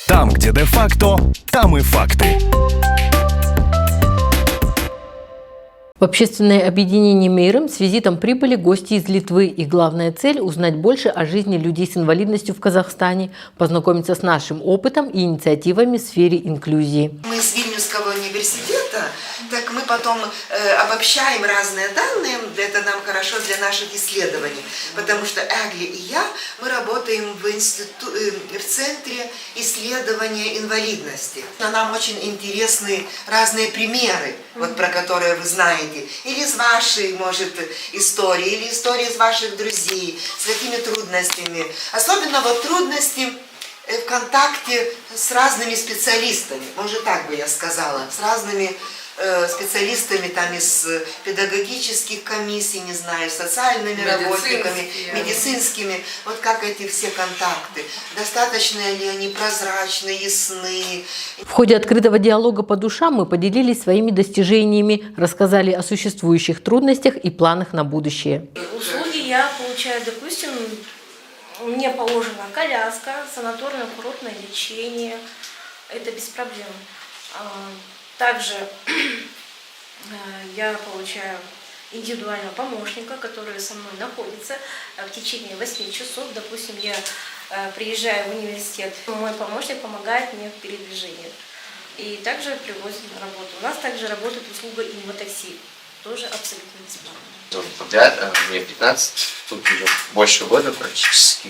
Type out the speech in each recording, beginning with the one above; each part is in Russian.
Там, где де-факто, там и факты. В общественное объединение «Мейрым» с визитом прибыли гости из Литвы. И главная цель – узнать больше о жизни людей с инвалидностью в Казахстане, познакомиться с нашим опытом и инициативами в сфере инклюзии. Мы из Вильнюсского университета, так мы потом обобщаем разные данные, это нам хорошо для наших исследований, потому что Эгли и я, мы работаем в Центре исследования инвалидности. Нам очень интересны разные примеры, вот про которые вы знаете. Или из вашей, может, истории, или истории из ваших друзей, с какими трудностями. Особенно вот трудности в контакте с разными специалистами, может, так бы я сказала, с разными специалистами там из педагогических комиссий, не знаю, социальными работниками, медицинскими. Вот как эти все контакты, достаточно ли они прозрачны, ясны. В ходе открытого диалога по душам мы поделились своими достижениями, рассказали о существующих трудностях и планах на будущее. Услуги я получаю, допустим, мне положена коляска, санаторно-курортное лечение, это без проблем. Также я получаю индивидуального помощника, который со мной находится в течение 8 часов. Допустим, я приезжаю в университет, мой помощник помогает мне в передвижении. И также привозит на работу. У нас также работает услуга инватакси, тоже абсолютно бесплатно. Мне 15, тут уже больше года практически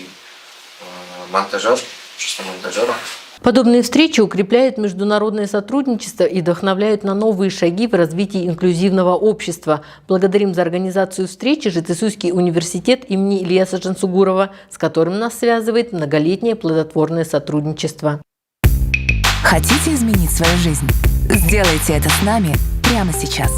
монтажер, чисто монтажером. Подобные встречи укрепляют международное сотрудничество и вдохновляют на новые шаги в развитии инклюзивного общества. Благодарим за организацию встречи ЖТСУйский университет имени Ильяса Жансугурова, с которым нас связывает многолетнее плодотворное сотрудничество. Хотите изменить свою жизнь? Сделайте это с нами прямо сейчас.